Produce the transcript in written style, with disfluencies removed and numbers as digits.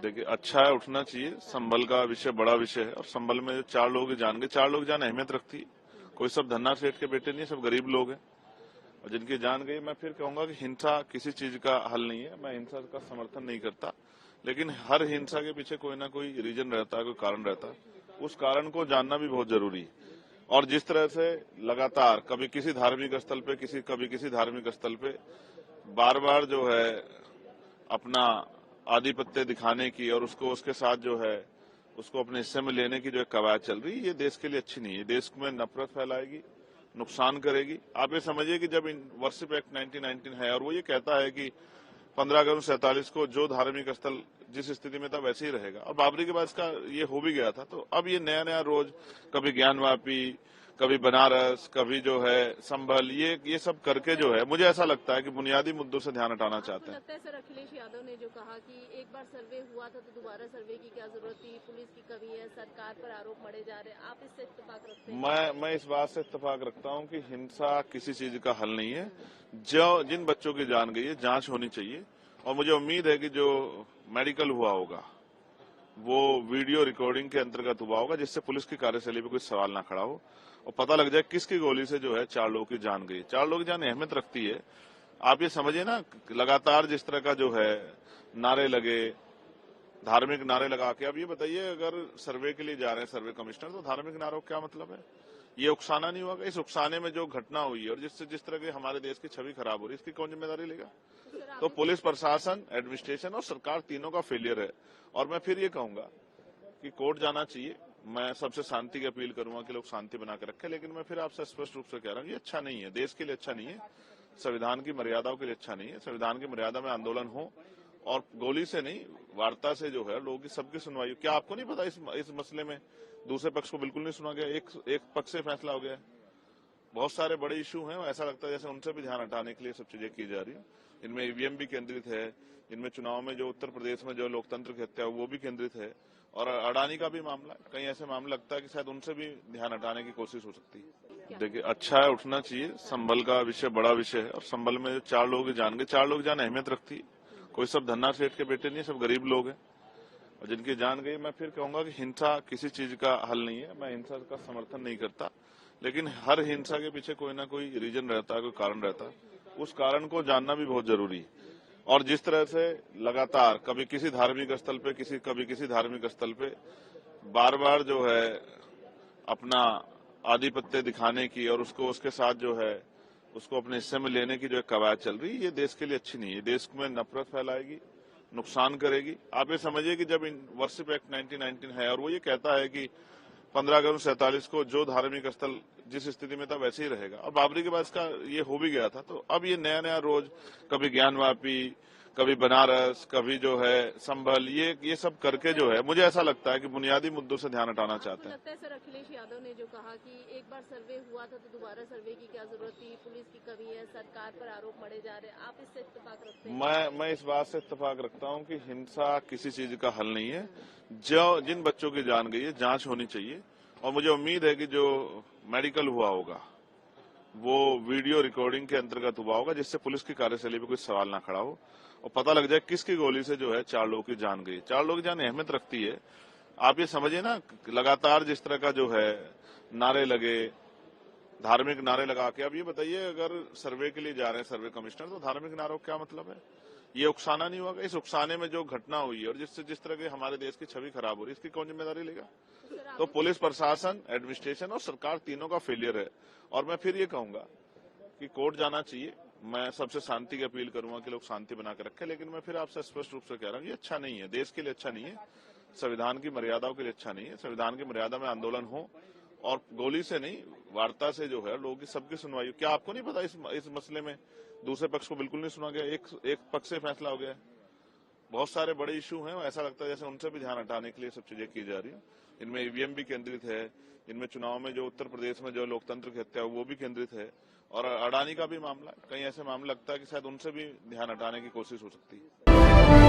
देखिए, अच्छा है, उठना चाहिए। संभल का विषय बड़ा विषय है और संभल में जो 4 लोग जान गए, 4 लोग जान अहमियत रखती है। कोई सब धन्ना सेठ के बेटे नहीं है, सब गरीब लोग हैं और जिनकी जान गई। मैं फिर कहूंगा कि हिंसा किसी चीज का हल नहीं है। मैं हिंसा का समर्थन नहीं करता, लेकिन हर हिंसा के पीछे कोई ना कोई रीजन रहता है, कोई कारण रहता है। उस कारण को जानना भी बहुत जरूरी है। और जिस तरह से लगातार कभी किसी धार्मिक स्थल पे कभी किसी धार्मिक स्थल पे बार बार जो है अपना आधिपत्य दिखाने की और उसको उसके साथ जो है उसको अपने हिस्से में लेने की जो एक कवायद चल रही है, ये देश के लिए अच्छी नहीं है। देश में नफरत फैलाएगी, नुकसान करेगी। आप ये समझिए कि जब वर्शिप एक्ट 1919 है और वो ये कहता है कि 15 अगस्त 47 को जो धार्मिक स्थल जिस स्थिति में था वैसे ही रहेगा, और बाबरी के बाद इसका ये हो भी गया था। तो अब ये नया नया रोज कभी ज्ञानवापी, कभी बनारस, कभी जो है संभल, ये सब करके जो है मुझे ऐसा लगता है कि बुनियादी मुद्दों से ध्यान हटाना चाहते हैं। लगता है सर अखिलेश यादव ने जो कहा कि एक बार सर्वे हुआ था तो दोबारा सर्वे की क्या जरूरत थी, पुलिस की कमी है, सरकार पर आरोप मढ़े जा रहे हैं, आप इससे इत्तेफाक रखते हैं? मैं इस बात से इत्तेफाक रखता हूं कि हिंसा किसी चीज का हल नहीं है। जो जिन बच्चों की जान गई है, जांच होनी चाहिए। और मुझे उम्मीद है कि जो मेडिकल हुआ होगा वो वीडियो रिकॉर्डिंग के अंतर्गत हुआ होगा, जिससे पुलिस की कार्यशैली पे कोई सवाल ना खड़ा हो और पता लग जाए किसकी गोली से जो है 4 लोगों की जान गई। 4 लोगों की जान अहमियत रखती है। आप ये समझिए ना, लगातार जिस तरह का जो है नारे लगे, धार्मिक नारे लगा के, अब ये बताइए अगर सर्वे के लिए जा रहे हैं सर्वे कमिश्नर, तो धार्मिक नारों का क्या मतलब है? ये उकसाना नहीं होगा? इस उकसाने में जो घटना हुई है और जिस तरह की हमारे देश की छवि खराब हो रही है, इसकी कौन जिम्मेदारी लेगा? तो पुलिस प्रशासन, एडमिनिस्ट्रेशन और सरकार तीनों का फेलियर है। और मैं फिर ये कहूंगा कि कोर्ट जाना चाहिए। मैं सबसे शांति की अपील करूंगा कि लोग शांति बना के रखें, लेकिन मैं फिर आपसे स्पष्ट रूप से कह रहा हूं, ये अच्छा नहीं है, देश के लिए अच्छा नहीं है, संविधान की मर्यादाओं के लिए अच्छा नहीं है। संविधान की मर्यादा में आंदोलन हो और गोली से नहीं, वार्ता से जो है लोगों की सबकी सुनवाई हो। क्या आपको नहीं पता इस मसले में दूसरे पक्ष को बिल्कुल नहीं सुना गया, एक पक्ष से फैसला हो गया है? बहुत सारे बड़े इशू हैं, ऐसा लगता है जैसे उनसे भी ध्यान हटाने के लिए सब चीजें की जा रही है। इनमें ईवीएम भी केंद्रित है, इनमें चुनाव में जो उत्तर प्रदेश में जो लोकतंत्र की हत्या वो भी केंद्रित है, और अडानी का भी मामला, कहीं ऐसे मामला लगता है कि शायद उनसे भी ध्यान हटाने की कोशिश हो सकती है। देखिए, अच्छा है, उठना चाहिए। संभल का विषय बड़ा विषय है और संभल में जो 4 लोग की जान गए, 4 लोग जान अहमियत रखती है। कोई सब धन्ना सेठ के बेटे नहीं है, सब गरीब लोग हैं और जिनकी जान गई। मैं फिर कहूंगा कि हिंसा किसी चीज का हल नहीं है। मैं हिंसा का समर्थन नहीं करता, लेकिन हर हिंसा के पीछे कोई ना कोई रीजन रहता है, कोई कारण रहता है। उस कारण को जानना भी बहुत जरूरी है। और जिस तरह से लगातार कभी किसी धार्मिक स्थल पे कभी किसी धार्मिक स्थल पे बार बार जो है अपना आधिपत्य दिखाने की और उसको उसके साथ जो है उसको अपने हिस्से में लेने की जो एक कवायद चल रही है, ये देश के लिए अच्छी नहीं है। देश में नफरत फैलाएगी, नुकसान करेगी। आप ये समझिए कि जब वर्शिप एक्ट 1919 है और वो ये कहता है कि 15 अगस्त 47 को जो धार्मिक स्थल जिस स्थिति में था वैसे ही रहेगा, और बाबरी के बाद इसका ये हो भी गया था। तो अब ये नया नया रोज कभी ज्ञानवापी, कभी बनारस, कभी जो है संभल, ये सब करके जो है मुझे ऐसा लगता है कि बुनियादी मुद्दों से ध्यान हटाना चाहते हैं। लगता है सर अखिलेश यादव ने जो कहा कि एक बार सर्वे हुआ था तो दोबारा सर्वे की क्या जरूरत थी, पुलिस की कमी है, सरकार पर आरोप मढ़े जा रहे हैं, आप इससे इत्तेफाक रखते हैं? मैं इस बात से इत्तेफाक रखता हूं कि हिंसा किसी चीज का हल नहीं है। जो जिन बच्चों की जान गई है, जांच होनी चाहिए। और मुझे उम्मीद है कि जो मेडिकल हुआ होगा वो वीडियो रिकॉर्डिंग के अंतर्गत हुआ होगा, जिससे पुलिस की कार्यशैली पे कोई सवाल ना खड़ा हो और पता लग जाए किसकी गोली से जो है 4 लोगों की जान गई। 4 लोगों की जान अहमियत रखती है। आप ये समझिए ना, लगातार जिस तरह का जो है नारे लगे, धार्मिक नारे लगा के, अब ये बताइए अगर सर्वे के लिए जा रहे हैं सर्वे कमिश्नर, तो धार्मिक नारों का क्या मतलब है? ये उकसाना नहीं होगा? इस उकसाने में जो घटना हुई है और जिस तरह की हमारे देश की छवि खराब हो रही है, इसकी कौन जिम्मेदारी लेगा? तो पुलिस प्रशासन, एडमिनिस्ट्रेशन और सरकार तीनों का फेलियर है। और मैं फिर ये कहूंगा कि कोर्ट जाना चाहिए। मैं सबसे शांति की अपील करूंगा कि लोग शांति बना के रखें, लेकिन मैं फिर आपसे स्पष्ट रूप से कह रहा हूं, ये अच्छा नहीं है, देश के लिए अच्छा नहीं है, संविधान की मर्यादाओं के लिए अच्छा नहीं है। संविधान की मर्यादा में आंदोलन हो और गोली से नहीं, वार्ता से जो है लोगों की सबकी सुनवाई हो। क्या आपको नहीं पता इस मसले में दूसरे पक्ष को बिल्कुल नहीं सुना गया, एक पक्ष से फैसला हो गया है? बहुत सारे बड़े इशू हैं, ऐसा लगता है जैसे उनसे भी ध्यान हटाने के लिए सब चीजें की जा रही है। इनमें ईवीएम भी केंद्रित है, इनमें चुनाव में जो उत्तर प्रदेश में जो लोकतंत्र की हत्या वो भी केंद्रित है, और अडानी का भी मामला, कहीं ऐसे मामला लगता है कि शायद उनसे भी ध्यान हटाने की कोशिश हो सकती है।